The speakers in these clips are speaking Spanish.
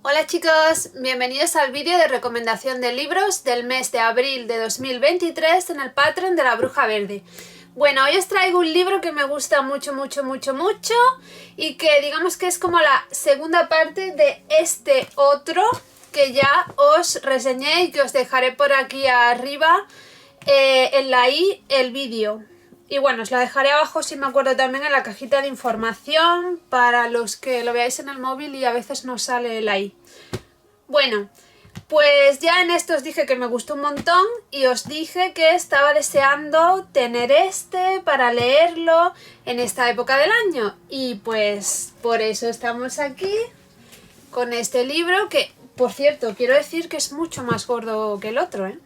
Hola chicos, bienvenidos al vídeo de recomendación de libros del mes de abril de 2023 en el Patreon de la Bruja Verde. Bueno, hoy os traigo un libro que me gusta mucho y que digamos que es como la segunda parte de este otro que ya os reseñé y que os dejaré por aquí arriba en la i el vídeo. Y bueno, os la dejaré abajo si me acuerdo también en la cajita de información para los que lo veáis en el móvil y a veces no sale la i. Bueno, pues ya en esto os dije que me gustó un montón y os dije que estaba deseando tener este para leerlo en esta época del año. Y pues por eso estamos aquí con este libro que, por cierto, quiero decir que es mucho más gordo que el otro, ¿eh?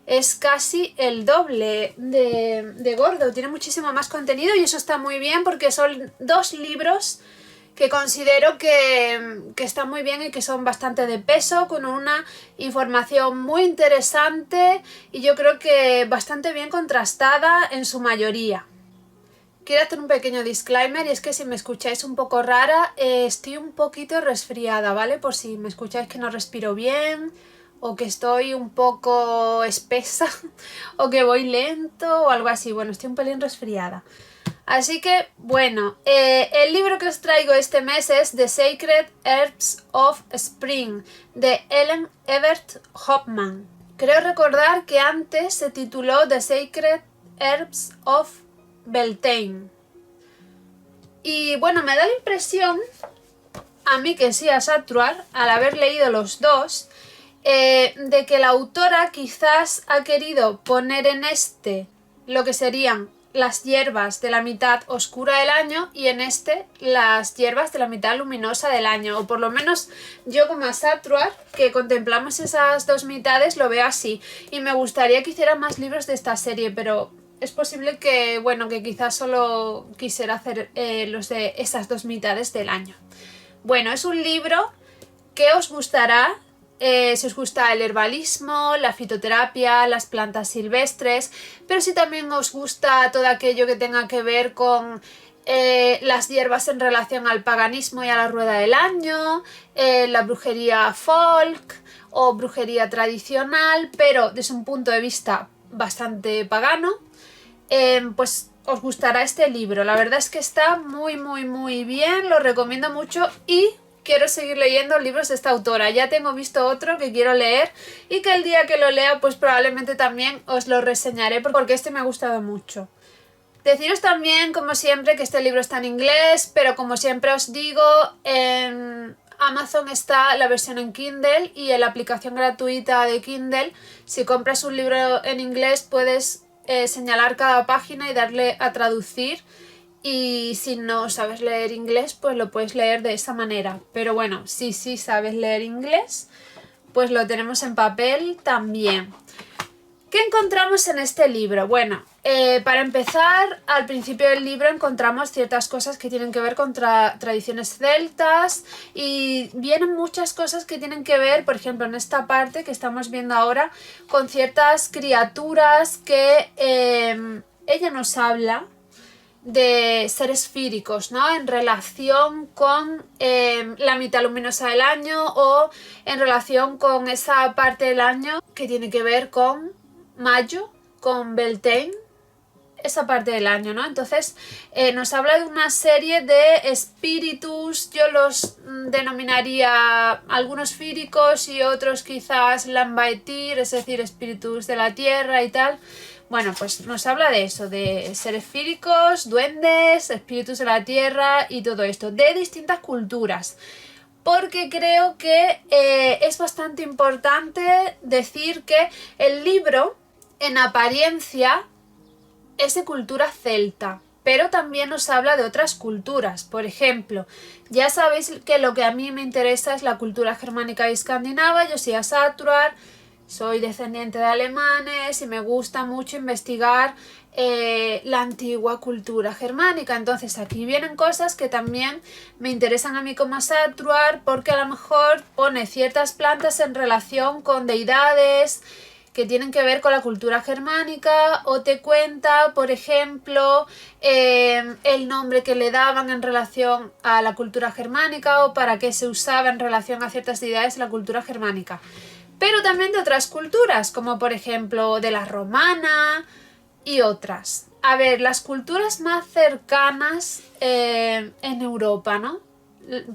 Es casi el doble de gordo, tiene muchísimo más contenido y eso está muy bien porque son dos libros que considero que están muy bien y que son bastante de peso, con una información muy interesante y yo creo que bastante bien contrastada en su mayoría. Quiero hacer un pequeño disclaimer y es que si me escucháis un poco rara, estoy un poquito resfriada, ¿vale? Por si me escucháis que no respiro bien o que estoy un poco espesa o que voy lento o algo así. Bueno, estoy un pelín resfriada. Así que, bueno, el libro que os traigo este mes es The Sacred Herbs of Spring, de Ellen Evert Hoffman. Creo recordar que antes se tituló The Sacred Herbs of Beltane. Y bueno, me da la impresión, a mí que sí, a Satruar, al haber leído los dos, de que la autora quizás ha querido poner en este lo que serían las hierbas de la mitad oscura del año y en este las hierbas de la mitad luminosa del año, o por lo menos yo como Asatruar, que contemplamos esas dos mitades, lo veo así y me gustaría que hiciera más libros de esta serie, pero es posible que, bueno, que quizás solo quisiera hacer los de esas dos mitades del año. Bueno, es un libro que os gustará. Si os gusta el herbalismo, la fitoterapia, las plantas silvestres, pero si también os gusta todo aquello que tenga que ver con las hierbas en relación al paganismo y a la rueda del año, la brujería folk o brujería tradicional, pero desde un punto de vista bastante pagano, pues os gustará este libro. La verdad es que está muy bien, lo recomiendo mucho y quiero seguir leyendo libros de esta autora. Ya tengo visto otro que quiero leer y que el día que lo lea pues probablemente también os lo reseñaré porque este me ha gustado mucho. Deciros también, como siempre, que este libro está en inglés, pero como siempre os digo, en Amazon está la versión en Kindle y en la aplicación gratuita de Kindle, si compras un libro en inglés puedes señalar cada página y darle a traducir. Y si no sabes leer inglés, pues lo puedes leer de esa manera. Pero bueno, si sí sabes leer inglés, pues lo tenemos en papel también. ¿Qué encontramos en este libro? Bueno, para empezar, al principio del libro encontramos ciertas cosas que tienen que ver con tradiciones celtas y vienen muchas cosas que tienen que ver, por ejemplo, en esta parte que estamos viendo ahora, con ciertas criaturas que ella nos habla de seres fíricos, ¿no? En relación con la mitad luminosa del año o en relación con esa parte del año que tiene que ver con mayo, con Beltane, esa parte del año, ¿no? Entonces nos habla de una serie de espíritus, yo los denominaría algunos fíricos y otros quizás Lambaetir, es decir, espíritus de la tierra y tal. Bueno, pues nos habla de eso, de seres fíricos, duendes, espíritus de la tierra y todo esto, de distintas culturas. Porque creo que es bastante importante decir que el libro, en apariencia, es de cultura celta, pero también nos habla de otras culturas. Por ejemplo, ya sabéis que lo que a mí me interesa es la cultura germánica y escandinava. Yo soy Asatruar, soy descendiente de alemanes y me gusta mucho investigar la antigua cultura germánica. Entonces aquí vienen cosas que también me interesan a mí como Asatruar porque a lo mejor pone ciertas plantas en relación con deidades que tienen que ver con la cultura germánica, o te cuenta, por ejemplo, el nombre que le daban en relación a la cultura germánica o para qué se usaba en relación a ciertas deidades de la cultura germánica. Pero también de otras culturas, como por ejemplo de la romana y otras. A ver, las culturas más cercanas en Europa, ¿no?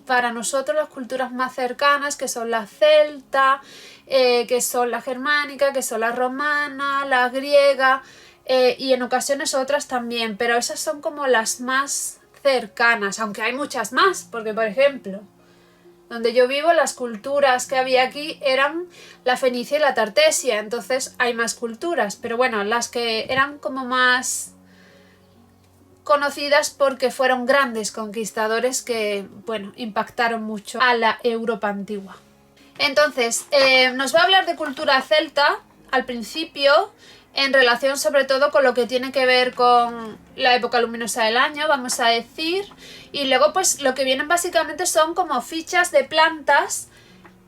Para nosotros las culturas más cercanas, que son la celta, que son la germánica, que son la romana, la griega, y en ocasiones otras también, pero esas son como las más cercanas, aunque hay muchas más, porque por ejemplo, donde yo vivo, las culturas que había aquí eran la fenicia y la tartesia, entonces hay más culturas, pero bueno, las que eran como más conocidas porque fueron grandes conquistadores que, bueno, impactaron mucho a la Europa antigua. Entonces, nos va a hablar de cultura celta al principio, en relación sobre todo con lo que tiene que ver con la época luminosa del año, vamos a decir, y luego pues lo que vienen básicamente son como fichas de plantas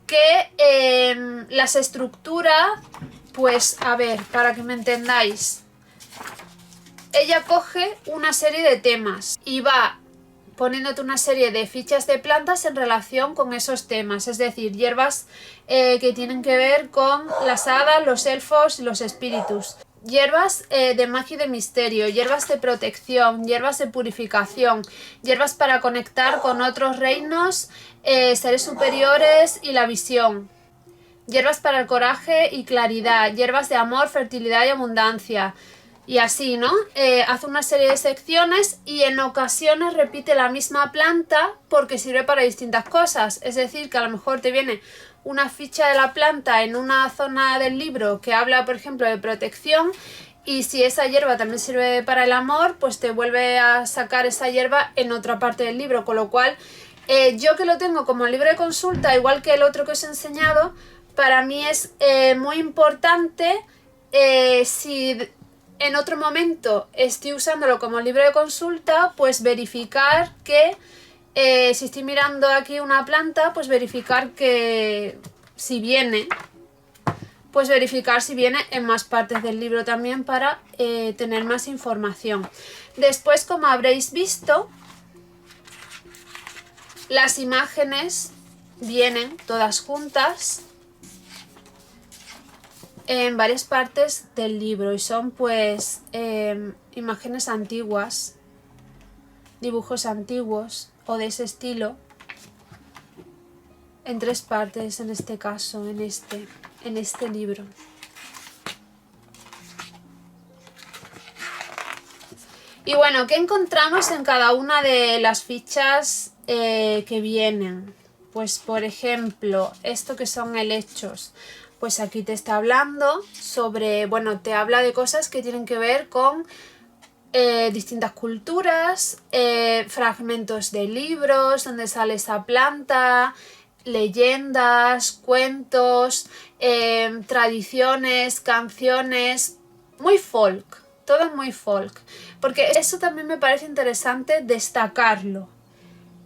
que las estructura, pues a ver, para que me entendáis, ella coge una serie de temas y va poniéndote una serie de fichas de plantas en relación con esos temas, es decir, hierbas que tienen que ver con las hadas, los elfos y los espíritus. Hierbas de magia y de misterio, hierbas de protección, hierbas de purificación, hierbas para conectar con otros reinos, seres superiores y la visión. Hierbas para el coraje y claridad, hierbas de amor, fertilidad y abundancia. Y así, ¿no? Hace una serie de secciones y en ocasiones repite la misma planta porque sirve para distintas cosas. Es decir, que a lo mejor te viene una ficha de la planta en una zona del libro que habla, por ejemplo, de protección, y si esa hierba también sirve para el amor, pues te vuelve a sacar esa hierba en otra parte del libro. Con lo cual, yo que lo tengo como libro de consulta, igual que el otro que os he enseñado, para mí es muy importante si en otro momento estoy usándolo como libro de consulta, pues verificar que si estoy mirando aquí una planta, pues verificar que si viene, pues verificar si viene en más partes del libro también para tener más información. Después, como habréis visto, las imágenes vienen todas juntas en varias partes del libro y son pues imágenes antiguas, dibujos antiguos o de ese estilo, en 3 partes en este caso, en este libro. Y bueno, ¿qué encontramos en cada una de las fichas que vienen? Pues por ejemplo, esto que son helechos. Pues aquí te está hablando sobre, bueno, te habla de cosas que tienen que ver con distintas culturas, fragmentos de libros donde sale esa planta, leyendas, cuentos, tradiciones, canciones, muy folk, todo muy folk, porque eso también me parece interesante destacarlo.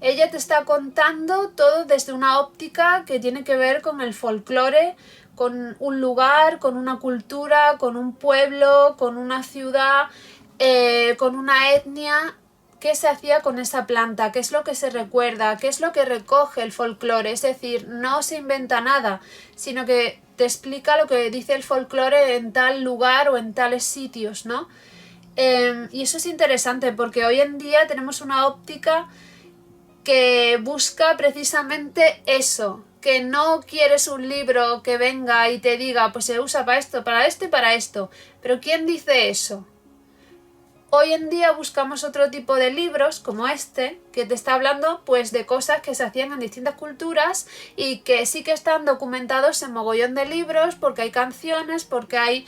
Ella te está contando todo desde una óptica que tiene que ver con el folclore, con un lugar, con una cultura, con un pueblo, con una ciudad, con una etnia. ¿Qué se hacía con esa planta? ¿Qué es lo que se recuerda? ¿Qué es lo que recoge el folclore? Es decir, no se inventa nada, sino que te explica lo que dice el folclore en tal lugar o en tales sitios, ¿no? Y eso es interesante porque hoy en día tenemos una óptica que busca precisamente eso, que no quieres un libro que venga y te diga pues se usa para esto y para esto. Pero ¿quién dice eso? Hoy en día buscamos otro tipo de libros como este, que te está hablando pues de cosas que se hacían en distintas culturas y que sí que están documentados en mogollón de libros porque hay canciones, porque hay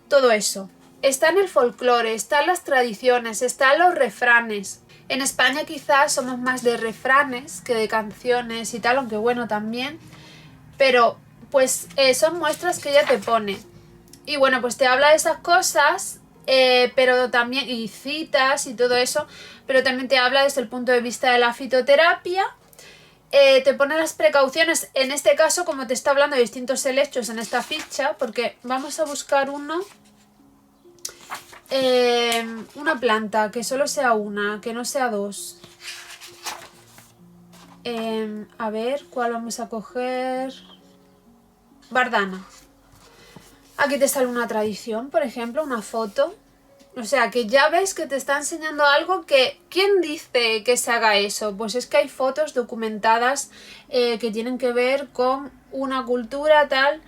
todo eso. Está en el folclore, están las tradiciones, están los refranes. En España quizás somos más de refranes que de canciones y tal, aunque bueno también, pero pues son muestras que ella te pone. Y bueno, pues te habla de esas cosas, pero también, y citas y todo eso, pero también te habla desde el punto de vista de la fitoterapia, te pone las precauciones, en este caso como te está hablando de distintos helechos en esta ficha, porque vamos a buscar uno, una planta, que solo sea una, que no sea dos. A ver, ¿cuál vamos a coger? Bardana. Aquí te sale una tradición, por ejemplo, una foto. O sea, que ya ves que te está enseñando algo que... ¿Quién dice que se haga eso? Pues es que hay fotos documentadas que tienen que ver con una cultura tal,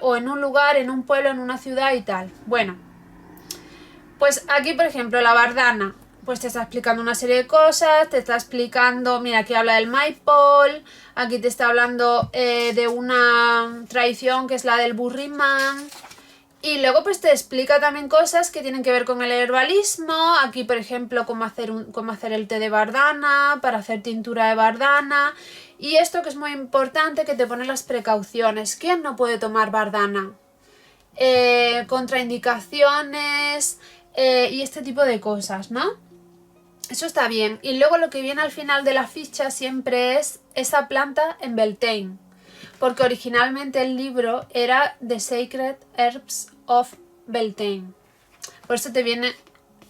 o en un lugar, en un pueblo, en una ciudad y tal. Bueno, pues aquí, por ejemplo, la bardana. Pues te está explicando una serie de cosas, te está explicando, mira, aquí habla del Maypole, aquí te está hablando de una tradición que es la del Burriman, y luego pues te explica también cosas que tienen que ver con el herbalismo, aquí por ejemplo cómo hacer el té de bardana, para hacer tintura de bardana, y esto que es muy importante, que te pone las precauciones. ¿Quién no puede tomar bardana? Contraindicaciones y este tipo de cosas, ¿no? Eso está bien. Y luego lo que viene al final de la ficha siempre es esa planta en Beltane. Porque originalmente el libro era The Sacred Herbs of Beltane. Por eso te viene,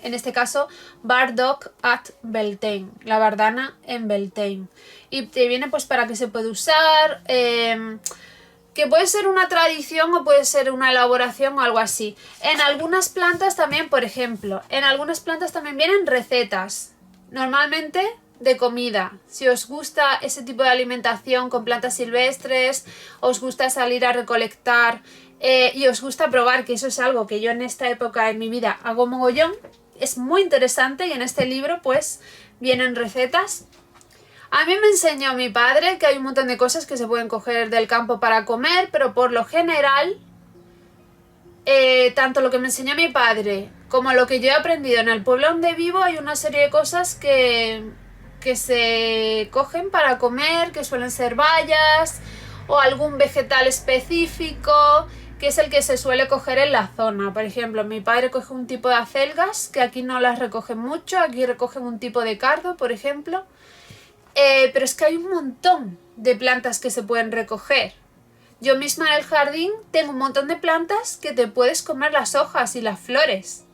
en este caso, Bardock at Beltane. La bardana en Beltane. Y te viene pues para qué se puede usar, que puede ser una tradición o puede ser una elaboración o algo así. En algunas plantas también, por ejemplo, en algunas plantas también vienen recetas, normalmente de comida. Si os gusta ese tipo de alimentación con plantas silvestres, os gusta salir a recolectar y os gusta probar, que eso es algo que yo en esta época en mi vida hago mogollón, es muy interesante, y en este libro pues vienen recetas. A mí me enseñó mi padre que hay un montón de cosas que se pueden coger del campo para comer, pero por lo general, tanto lo que me enseñó mi padre como lo que yo he aprendido en el pueblo donde vivo, hay una serie de cosas que se cogen para comer, que suelen ser bayas o algún vegetal específico, que es el que se suele coger en la zona. Por ejemplo, mi padre coge un tipo de acelgas, que aquí no las recogen mucho, aquí recogen un tipo de cardo, por ejemplo. Pero es que hay un montón de plantas que se pueden recoger. Yo misma en el jardín tengo un montón de plantas que te puedes comer las hojas y las flores.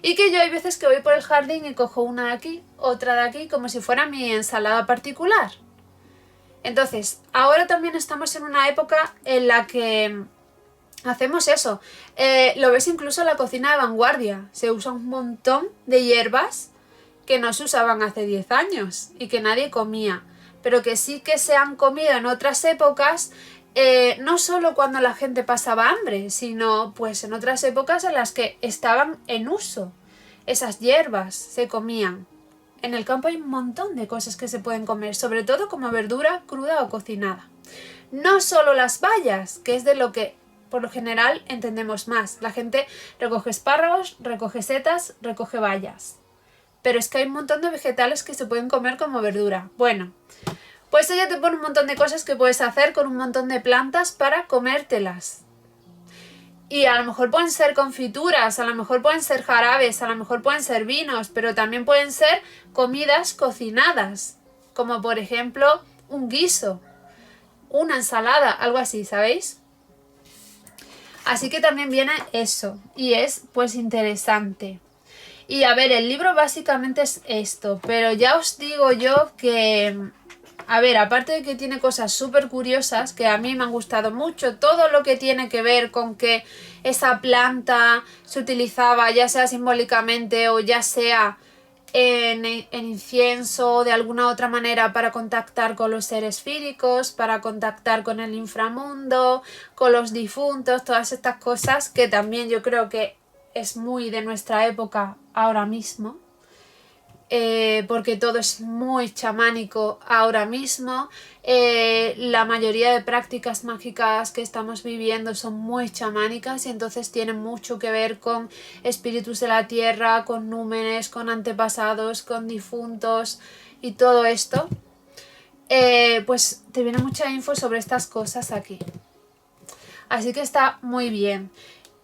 Y que yo hay veces que voy por el jardín y cojo una de aquí, otra de aquí, como si fuera mi ensalada particular. Entonces, ahora también estamos en una época en la que hacemos eso. Lo ves incluso en la cocina de vanguardia. Se usa un montón de hierbas que no se usaban hace 10 años y que nadie comía, pero que sí que se han comido en otras épocas, no solo cuando la gente pasaba hambre, sino pues en otras épocas en las que estaban en uso. Esas hierbas se comían. En el campo hay un montón de cosas que se pueden comer, sobre todo como verdura cruda o cocinada. No solo las bayas, que es de lo que por lo general entendemos más. La gente recoge espárragos, recoge setas, recoge bayas. Pero es que hay un montón de vegetales que se pueden comer como verdura. Bueno, pues ella te pone un montón de cosas que puedes hacer con un montón de plantas para comértelas. Y a lo mejor pueden ser confituras, a lo mejor pueden ser jarabes, a lo mejor pueden ser vinos, pero también pueden ser comidas cocinadas, como por ejemplo un guiso, una ensalada, algo así, ¿sabéis? Así que también viene eso, y es pues interesante. Y a ver, el libro básicamente es esto, pero ya os digo yo que, a ver, aparte de que tiene cosas súper curiosas, que a mí me han gustado mucho, todo lo que tiene que ver con que esa planta se utilizaba ya sea simbólicamente o ya sea en incienso o de alguna otra manera para contactar con los seres fíricos, para contactar con el inframundo, con los difuntos, todas estas cosas que también yo creo que es muy de nuestra época ahora mismo, porque todo es muy chamánico ahora mismo. La mayoría de prácticas mágicas que estamos viviendo son muy chamánicas y entonces tienen mucho que ver con espíritus de la tierra, con númenes, con antepasados, con difuntos y todo esto. Pues te viene mucha info sobre estas cosas aquí. Así que está muy bien.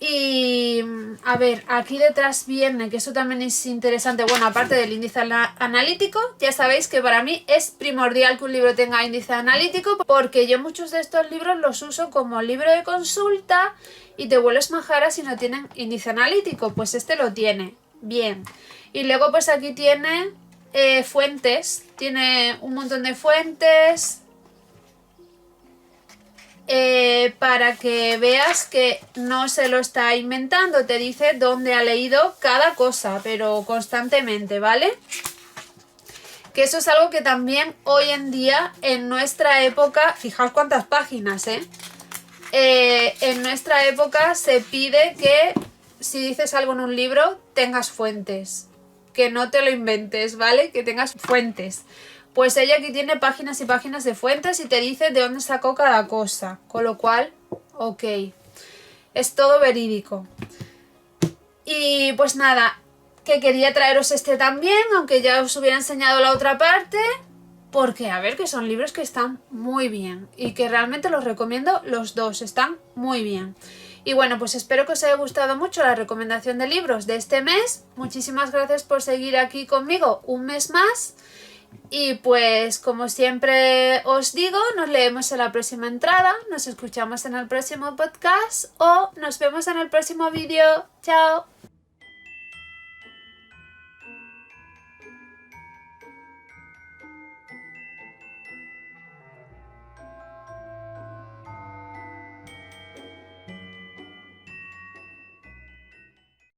Y a ver, aquí detrás viene, que eso también es interesante, bueno, aparte del índice analítico, ya sabéis que para mí es primordial que un libro tenga índice analítico, porque yo muchos de estos libros los uso como libro de consulta y te vuelves majara si no tienen índice analítico, pues este lo tiene, bien. Y luego pues aquí tiene fuentes, tiene un montón de fuentes, para que veas que no se lo está inventando, te dice dónde ha leído cada cosa, pero constantemente, ¿vale? Que eso es algo que también hoy en día, en nuestra época, fijaos cuántas páginas, en nuestra época se pide que si dices algo en un libro, tengas fuentes, que no te lo inventes, ¿vale? Que tengas fuentes. Pues ella aquí tiene páginas y páginas de fuentes y te dice de dónde sacó cada cosa. Con lo cual, ok. Es todo verídico. Y pues nada, que quería traeros este también, aunque ya os hubiera enseñado la otra parte. Porque, a ver, que son libros que están muy bien. Y que realmente los recomiendo los dos, están muy bien. Y bueno, pues espero que os haya gustado mucho la recomendación de libros de este mes. Muchísimas gracias por seguir aquí conmigo un mes más. Y pues como siempre os digo, nos leemos en la próxima entrada, nos escuchamos en el próximo podcast o nos vemos en el próximo vídeo. ¡Chao!